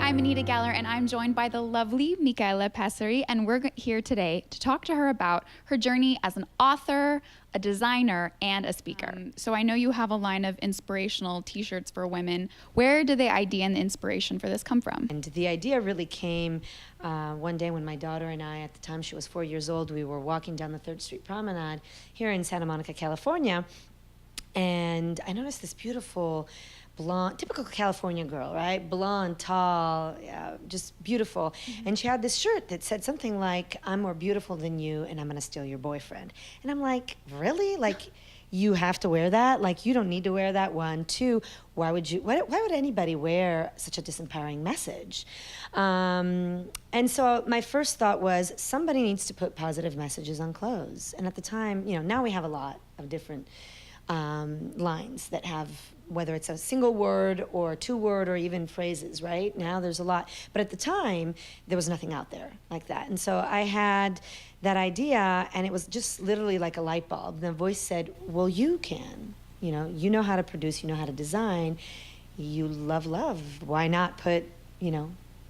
I'm Anita Galler, and I'm joined by the lovely Micaela Passeri, and we're here today to talk to her about her journey as an author, a designer, and a speaker. So I know you have a line of inspirational t-shirts for women. Where did the idea and the inspiration for this come from? And the idea really came one day when my daughter and I, at the time she was 4 years old, we were walking down the 3rd Street Promenade here in Santa Monica, California, and I noticed this beautiful blonde, typical California girl, right? Blonde, tall, just beautiful. And she had this shirt that said something like, "I'm more beautiful than you and I'm gonna steal your boyfriend." And I'm like, really? Like, you have to wear that? Like, you don't need to wear that. One. Two, why would anybody wear such a disempowering message? And so my first thought was, somebody needs to put positive messages on clothes. And at the time, you know, now we have a lot of different lines that have, whether it's a single word or 2-word or even phrases, right? Now there's a lot. But at the time, there was nothing out there like that. And so I had that idea, and it was just literally like a light bulb. The voice said, well, you can. You know how to produce, you know how to design. You love love. Why not put,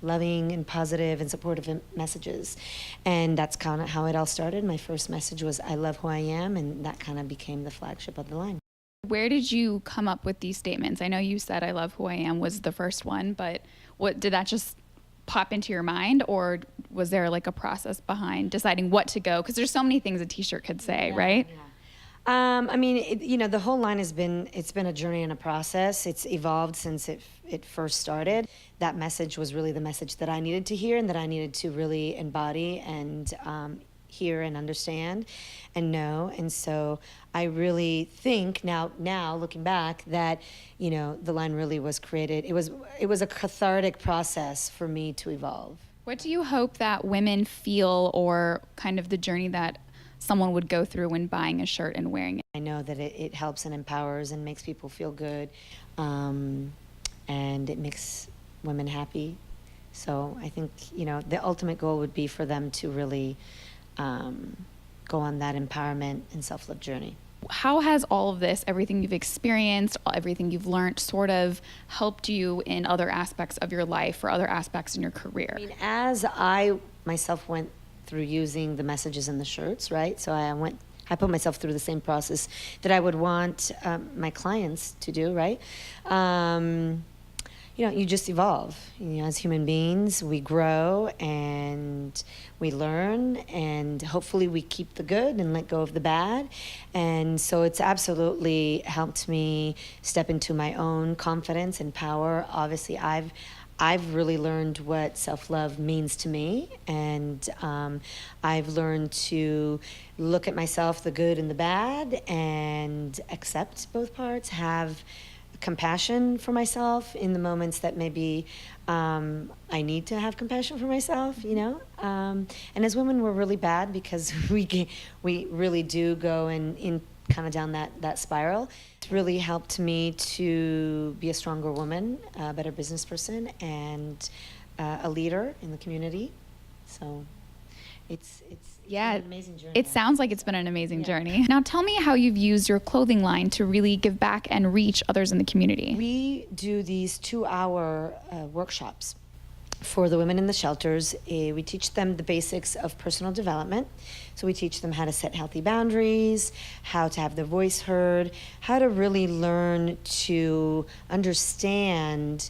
loving and positive and supportive messages? And that's kind of how it all started. My first message was, I love who I am, and that kind of became the flagship of the line. Where did you come up with these statements? I know you said I love who I am was the first one, but what did that just pop into your mind, or was there like a process behind deciding what to go? Because there's so many things a t-shirt could say, right? Yeah. I mean, the whole line it's been a journey and a process. It's evolved since it first started. That message was really the message that I needed to hear and that I needed to really embody and hear and understand and know. And so I really think now looking back that, the line really was created. It was a cathartic process for me to evolve. What do you hope that women feel, or kind of the journey that someone would go through when buying a shirt and wearing it? I know that it helps and empowers and makes people feel good, and it makes women happy. So I think, the ultimate goal would be for them to really go on that empowerment and self-love journey. How has all of this, everything you've experienced, everything you've learned, sort of helped you in other aspects of your life or other aspects in your career? I mean, as I myself went through using the messages in the shirts, right? So I put myself through the same process that I would want my clients to do, right? You just evolve. As human beings, we grow and we learn, and hopefully we keep the good and let go of the bad. And so it's absolutely helped me step into my own confidence and power. Obviously, I've really learned what self-love means to me, and I've learned to look at myself, the good and the bad, and accept both parts, have compassion for myself in the moments that maybe I need to have compassion for myself, And as women, we're really bad because we really do go in kind of down that spiral. It's really helped me to be a stronger woman, a better business person, and a leader in the community. So it's an amazing journey. It sounds like it's been an amazing journey. Now tell me how you've used your clothing line to really give back and reach others in the community. We do these 2-hour workshops for the women in the shelters. We teach them the basics of personal development. So we teach them how to set healthy boundaries, how to have their voice heard, how to really learn to understand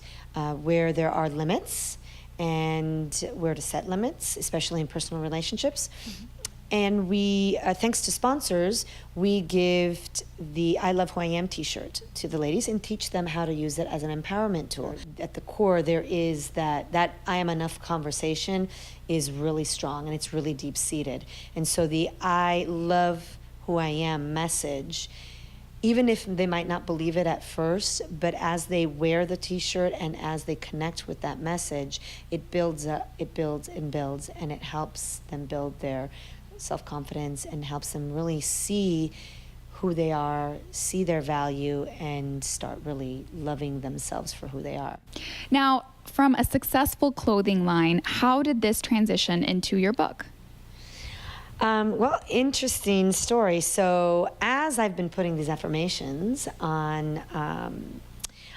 where there are limits and where to set limits, especially in personal relationships. Mm-hmm. And we, thanks to sponsors, we give the I Love Who I Am t-shirt to the ladies and teach them how to use it as an empowerment tool. At the core, there is that I am enough conversation is really strong, and it's really deep-seated. And so the I love who I am message, even if they might not believe it at first, but as they wear the t-shirt and as they connect with that message, it builds, and it helps them build their self-confidence and helps them really see who they are, see their value, and start really loving themselves for who they are. Now, from a successful clothing line, how did this transition into your book? Well, interesting story. So as I've been putting these affirmations on,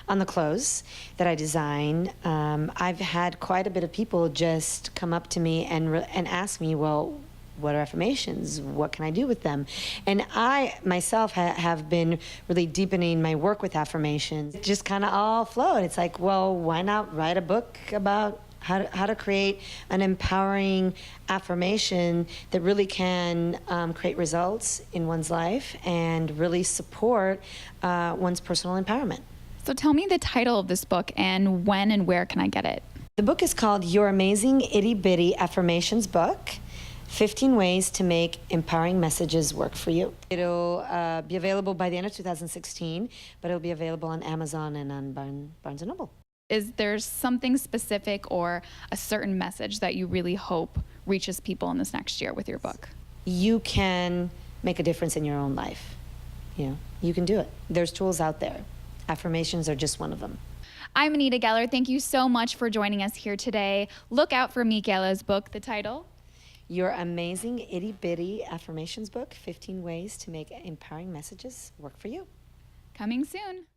on the clothes that I design. I've had quite a bit of people just come up to me and ask me, well, what are affirmations? What can I do with them? And I myself have been really deepening my work with affirmations. It just kind of all flowed. It's like, well, why not write a book about how to create an empowering affirmation that really can create results in one's life and really support one's personal empowerment. So tell me the title of this book and when and where can I get it? The book is called Your Amazing Itty Bitty Affirmations Book, 15 Ways to Make Empowering Messages Work for You. It'll be available by the end of 2016, but it'll be available on Amazon and on Barnes & Noble. Is there something specific or a certain message that you really hope reaches people in this next year with your book? You can make a difference in your own life. You can do it. There's tools out there. Affirmations are just one of them. I'm Anita Galler. Thank you so much for joining us here today. Look out for Micaela's book, the title? Your Amazing Itty Bitty Affirmations Book, 15 Ways to Make Empowering Messages Work for You. Coming soon.